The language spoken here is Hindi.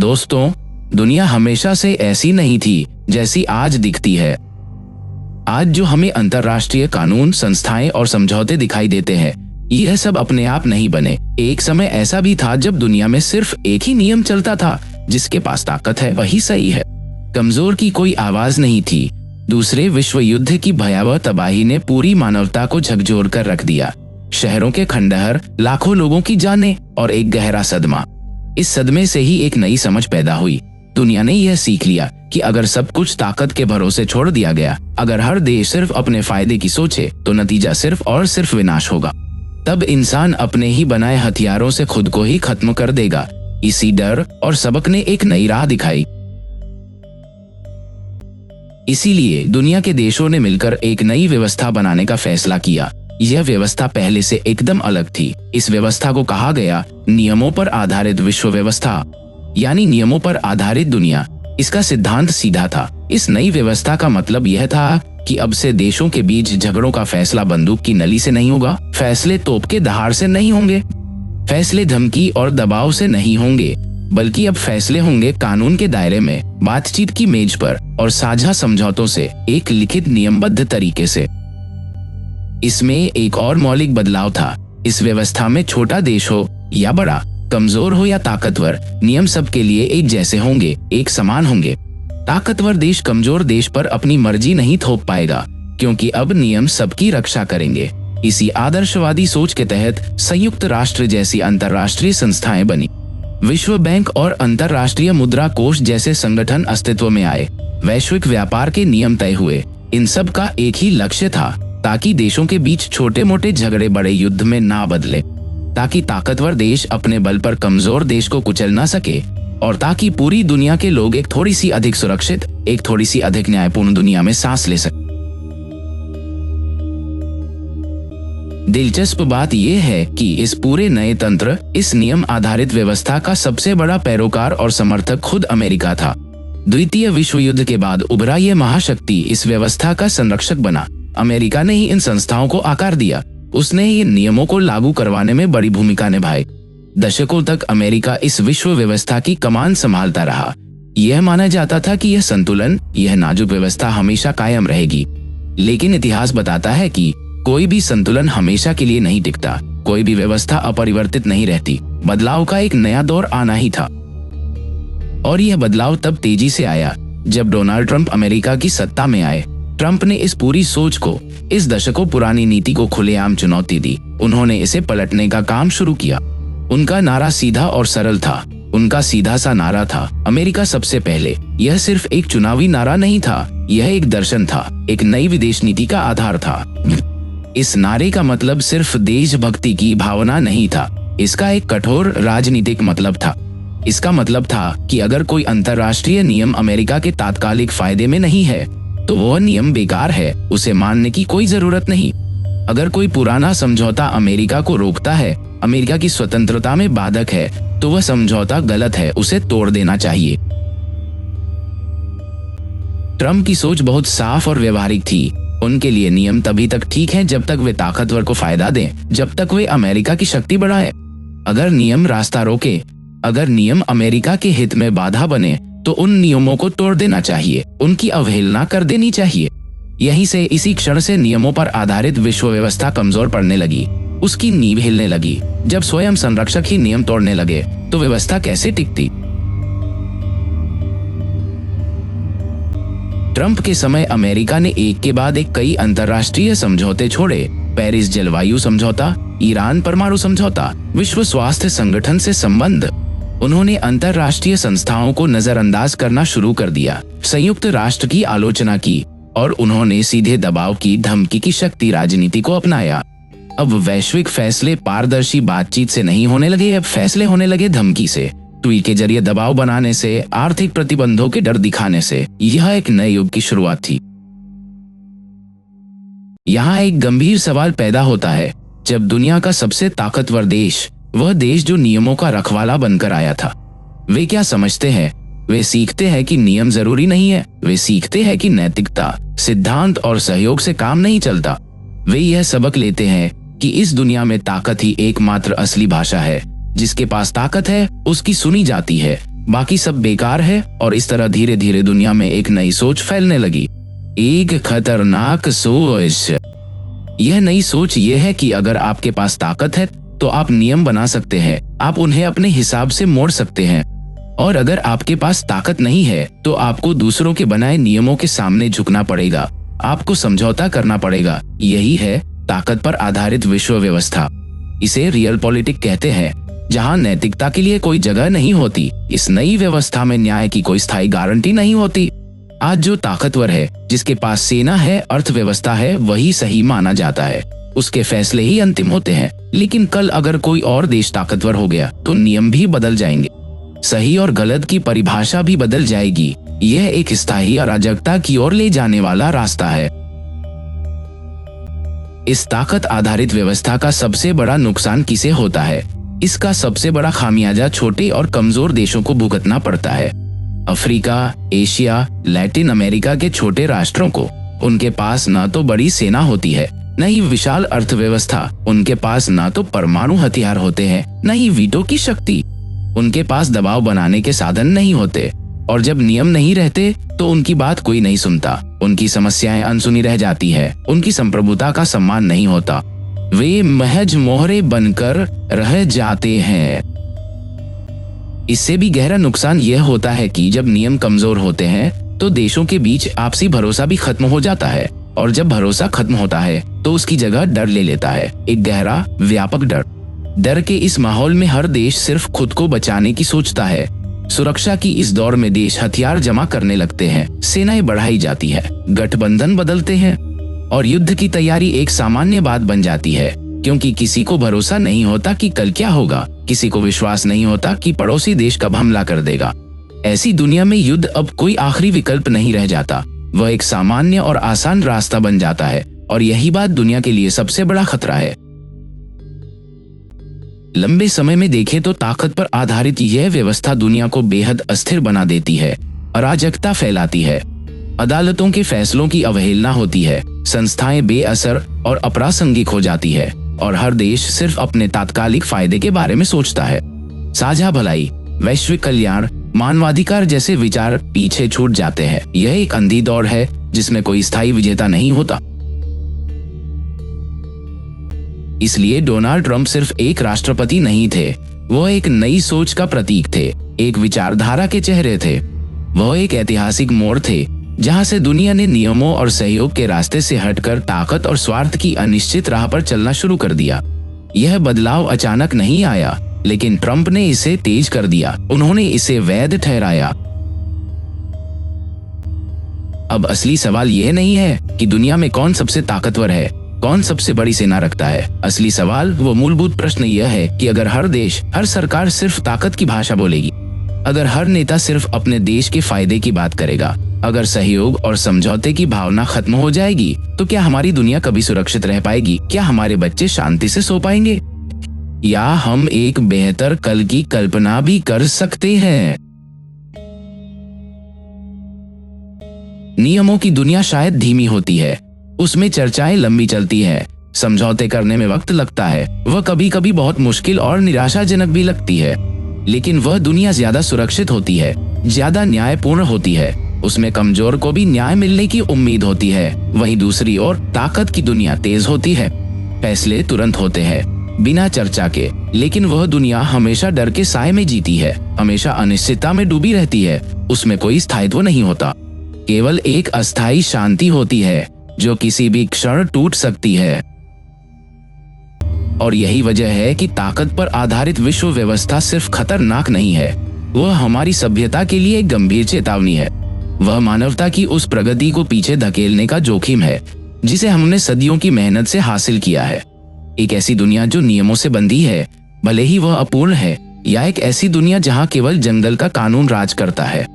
दोस्तों, दुनिया हमेशा से ऐसी नहीं थी जैसी आज दिखती है। आज जो हमें अंतर्राष्ट्रीय कानून, संस्थाएं और समझौते दिखाई देते हैं, यह सब अपने आप नहीं बने। एक समय ऐसा भी था जब दुनिया में सिर्फ एक ही नियम चलता था, जिसके पास ताकत है वही सही है। कमजोर की कोई आवाज नहीं थी। दूसरे विश्व युद्ध की भयावह तबाही ने पूरी मानवता को झकझोर कर रख दिया। शहरों के खंडहर, लाखों लोगों की जानें और एक गहरा सदमा। इस सदमे से ही एक नई समझ पैदा हुई। दुनिया ने यह सीख लिया कि अगर सब कुछ ताकत के भरोसे छोड़ दिया गया, अगर हर देश सिर्फ अपने फायदे की सोचे, तो नतीजा सिर्फ और सिर्फ विनाश होगा। तब इंसान अपने ही बनाए हथियारों से खुद को ही खत्म कर देगा। इसी डर और सबक ने एक नई राह दिखाई। इसीलिए दुनिया के देशों ने मिलकर एक नई व्यवस्था बनाने का फैसला किया। यह व्यवस्था पहले से एकदम अलग थी। इस व्यवस्था को कहा गया नियमों पर आधारित विश्व व्यवस्था, यानी नियमों पर आधारित दुनिया। इसका सिद्धांत सीधा था। इस नई व्यवस्था का मतलब यह था कि अब से देशों के बीच झगड़ों का फैसला बंदूक की नली से नहीं होगा, फैसले तोप के दहाड़ से नहीं होंगे, फैसले धमकी और दबाव से नहीं होंगे, बल्कि अब फैसले होंगे कानून के दायरे में, बातचीत की मेज पर और साझा समझौतों से, एक लिखित नियमबद्ध तरीके से। इसमें एक और मौलिक बदलाव था। इस व्यवस्था में छोटा देश हो या बड़ा, कमजोर हो या ताकतवर, नियम सबके लिए एक जैसे होंगे, एक समान होंगे। ताकतवर देश कमजोर देश पर अपनी मर्जी नहीं थोप पाएगा, क्योंकि अब नियम सबकी रक्षा करेंगे। इसी आदर्शवादी सोच के तहत संयुक्त राष्ट्र जैसी अंतर्राष्ट्रीय संस्थाएं बनी। विश्व बैंक और अंतर्राष्ट्रीय मुद्रा कोष जैसे संगठन अस्तित्व में आए। वैश्विक व्यापार के नियम तय हुए। इन सब का एक ही लक्ष्य था, ताकि देशों के बीच छोटे मोटे झगड़े बड़े युद्ध में ना बदले, ताकि ताकतवर देश अपने बल पर कमजोर देश को कुचल ना सके, और ताकि पूरी दुनिया के लोग एक थोड़ी सी अधिक सुरक्षित, एक थोड़ी सी अधिक न्यायपूर्ण दुनिया में सांस ले सके। दिलचस्प बात यह है कि इस पूरे नए तंत्र, इस नियम आधारित व्यवस्था का सबसे बड़ा पैरोकार और समर्थक खुद अमेरिका था। द्वितीय विश्व युद्ध के बाद उभरा ये महाशक्ति इस व्यवस्था का संरक्षक बना। अमेरिका ने ही इन संस्थाओं को आकार दिया। उसने ही इन नियमों को लागू करवाने में बड़ी भूमिका निभाई। दशकों तक अमेरिका इस विश्व व्यवस्था की कमान संभालता रहा। यह माना जाता था कि यह संतुलन, यह नाजुक व्यवस्था हमेशा कायम रहेगी। लेकिन इतिहास बताता है कि कोई भी संतुलन हमेशा के लिए नहीं टिकता। कोई भी व्यवस्था अपरिवर्तित नहीं रहती। बदलाव का एक नया दौर आना ही था। और यह बदलाव तब तेजी से आया जब डोनाल्ड ट्रंप अमेरिका की सत्ता में आए। ट्रंप ने इस पूरी सोच को, इस दशकों पुरानी नीति को खुलेआम चुनौती दी। उन्होंने इसे पलटने का काम शुरू किया। उनका नारा सीधा और सरल था। उनका सीधा सा नारा था, अमेरिका सबसे पहले। यह सिर्फ एक चुनावी नारा नहीं था, यह एक दर्शन था, एक नई विदेश नीति का आधार था। इस नारे का मतलब सिर्फ देशभक्ति की भावना नहीं था, इसका एक कठोर राजनीतिक मतलब था। इसका मतलब था कि अगर कोई अंतर्राष्ट्रीय नियम अमेरिका के तात्कालिक फायदे में नहीं है, तो वह नियम बेकार है, उसे मानने की कोई जरूरत नहीं। अगर कोई पुराना समझौता अमेरिका को रोकता है, अमेरिका की स्वतंत्रता में बाधक है, तो वह समझौता गलत है, उसे तोड़ देना चाहिए। ट्रंप की सोच बहुत साफ और व्यवहारिक थी। उनके लिए नियम तभी तक ठीक हैं जब तक वे ताकतवर को फायदा दें, जब तक वे अमेरिका की शक्ति बढ़ाएं। अगर नियम रास्ता रोके, अगर नियम अमेरिका के हित में बाधा बने, तो उन नियमों को तोड़ देना चाहिए, उनकी अवहेलना कर देनी चाहिए। यहीं से, इसी क्षण से नियमों पर आधारित विश्व व्यवस्था कमजोर पड़ने लगी, उसकी नींव हिलने लगी। जब स्वयं संरक्षक ही नियम तोड़ने लगे, तो व्यवस्था कैसे टिकती? ट्रंप के समय अमेरिका ने एक के बाद एक कई अंतर्राष्ट्रीय समझौते छोड़े। पेरिस जलवायु समझौता, ईरान परमाणु समझौता, विश्व स्वास्थ्य संगठन से संबंध। उन्होंने अंतर्राष्ट्रीय संस्थाओं को नजरअंदाज करना शुरू कर दिया, संयुक्त राष्ट्र की आलोचना की, और उन्होंने सीधे दबाव की, धमकी की शक्ति राजनीति को अपनाया। अब वैश्विक फैसले पारदर्शी बातचीत से नहीं होने लगे, अब फैसले होने लगे धमकी से, ट्वीट के जरिए दबाव बनाने से, आर्थिक प्रतिबंधों के डर दिखाने से। यह एक नए युग की शुरुआत थी। यहाँ एक गंभीर सवाल पैदा होता है, जब दुनिया का सबसे ताकतवर देश, वह देश जो नियमों का रखवाला बनकर आया था, वे क्या समझते हैं? वे सीखते हैं कि नियम जरूरी नहीं है। वे सीखते हैं कि नैतिकता, सिद्धांत और सहयोग से काम नहीं चलता। वे यह सबक लेते हैं कि इस दुनिया में ताकत ही एकमात्र असली भाषा है। जिसके पास ताकत है उसकी सुनी जाती है, बाकी सब बेकार है। और इस तरह धीरे धीरे दुनिया में एक नई सोच फैलने लगी, एक खतरनाक सोच। यह नई सोच यह है कि अगर आपके पास ताकत है तो आप नियम बना सकते हैं, आप उन्हें अपने हिसाब से मोड़ सकते हैं। और अगर आपके पास ताकत नहीं है तो आपको दूसरों के बनाए नियमों के सामने झुकना पड़ेगा, आपको समझौता करना पड़ेगा। यही है ताकत पर आधारित विश्व व्यवस्था। इसे रियल पॉलिटिक कहते हैं, जहां नैतिकता के लिए कोई जगह नहीं होती। इस नई व्यवस्था में न्याय की कोई स्थायी गारंटी नहीं होती। आज जो ताकतवर है, जिसके पास सेना है, अर्थव्यवस्था है, वही सही माना जाता है, उसके फैसले ही अंतिम होते हैं। लेकिन कल अगर कोई और देश ताकतवर हो गया तो नियम भी बदल जाएंगे, सही और गलत की परिभाषा भी बदल जाएगी। यह एक स्थायी अराजकता की ओर ले जाने वाला रास्ता है। इस ताकत आधारित व्यवस्था का सबसे बड़ा नुकसान किसे होता है? इसका सबसे बड़ा खामियाजा छोटे और कमजोर देशों को भुगतना पड़ता है। अफ्रीका, एशिया, लैटिन अमेरिका के छोटे राष्ट्रों को, उनके पास न तो बड़ी सेना होती है, न ही विशाल अर्थव्यवस्था, उनके पास न तो परमाणु हथियार होते हैं, न ही वीटो की शक्ति, उनके पास दबाव बनाने के साधन नहीं होते। और जब नियम नहीं रहते तो उनकी बात कोई नहीं सुनता, उनकी समस्याएं अनसुनी रह जाती है, उनकी संप्रभुता का सम्मान नहीं होता, वे महज मोहरे बनकर रह जाते हैं। इससे भी गहरा नुकसान यह होता है कि जब नियम कमजोर होते हैं तो देशों के बीच आपसी भरोसा भी खत्म हो जाता है। और जब भरोसा खत्म होता है तो उसकी जगह डर ले लेता है, एक गहरा व्यापक डर। डर के इस माहौल में हर देश सिर्फ खुद को बचाने की सोचता है। सुरक्षा की इस दौर में देश हथियार जमा करने लगते हैं, सेनाएं बढ़ाई जाती है, गठबंधन बदलते हैं और युद्ध की तैयारी एक सामान्य बात बन जाती है। क्योंकि किसी को भरोसा नहीं होता कि कल क्या होगा, किसी को विश्वास नहीं होता कि पड़ोसी देश कब हमला कर देगा। ऐसी दुनिया में युद्ध अब कोई आखिरी विकल्प नहीं रह जाता, वह एक सामान्य और आसान रास्ता बन जाता है। और यही बात दुनिया के लिए सबसे बड़ा खतरा है। लंबे समय में देखें तो ताकत पर आधारित यह व्यवस्था दुनिया को बेहद अस्थिर बना देती है, अराजकता फैलाती है, अदालतों के फैसलों की अवहेलना होती है, संस्थाएं बेअसर और अप्रासंगिक हो जाती है और हर देश सिर्फ अपने तात्कालिक फायदे के बारे में सोचता है। साझा भलाई, वैश्विक कल्याण, मानवाधिकार जैसे विचार पीछे छूट जाते हैं। यह एक अंधी दौड़ है जिसमें कोई स्थायी विजेता नहीं होता। इसलिए डोनाल्ड ट्रंप सिर्फ एक राष्ट्रपति नहीं थे, वह एक नई सोच का प्रतीक थे, एक विचारधारा के चेहरे थे। वह एक ऐतिहासिक मोड़ थे जहां से दुनिया ने नियमों और सहयोग के रास्ते से हटकर ताकत और स्वार्थ की अनिश्चित राह पर चलना शुरू कर दिया। यह बदलाव अचानक नहीं आया, लेकिन ट्रंप ने इसे तेज कर दिया, उन्होंने इसे वैध ठहराया। अब असली सवाल यह नहीं है कि दुनिया में कौन सबसे ताकतवर है, कौन सबसे बड़ी सेना रखता है। असली सवाल, वो मूलभूत प्रश्न यह है कि अगर हर देश, हर सरकार सिर्फ ताकत की भाषा बोलेगी, अगर हर नेता सिर्फ अपने देश के फायदे की बात करेगा, अगर सहयोग और समझौते की भावना खत्म हो जाएगी, तो क्या हमारी दुनिया कभी सुरक्षित रह पाएगी? क्या हमारे बच्चे शांति से सो पाएंगे? या हम एक बेहतर कल की कल्पना भी कर सकते हैं? नियमों की दुनिया शायद धीमी होती है, उसमें चर्चाएं लंबी चलती है, समझौते करने में वक्त लगता है, वह कभी कभी बहुत मुश्किल और निराशाजनक भी लगती है। लेकिन वह दुनिया ज्यादा सुरक्षित होती है, ज्यादा न्यायपूर्ण होती है, उसमें कमजोर को भी न्याय मिलने की उम्मीद होती है। वहीं दूसरी ओर ताकत की दुनिया तेज होती है, फैसले तुरंत होते हैं, बिना चर्चा के। लेकिन वह दुनिया हमेशा डर के साए में जीती है, हमेशा अनिश्चितता में डूबी रहती है, उसमें कोई स्थायित्व नहीं होता, केवल एक अस्थायी शांति होती है जो किसी भी क्षण टूट सकती है। और यही वजह है कि ताकत पर आधारित विश्व व्यवस्था सिर्फ खतरनाक नहीं है, वह हमारी सभ्यता के लिए एक गंभीर चेतावनी है। वह मानवता की उस प्रगति को पीछे धकेलने का जोखिम है जिसे हमने सदियों की मेहनत से हासिल किया है। एक ऐसी दुनिया जो नियमों से बंधी है, भले ही वह अपूर्ण है, या एक ऐसी दुनिया जहां केवल जंगल का कानून राज करता है।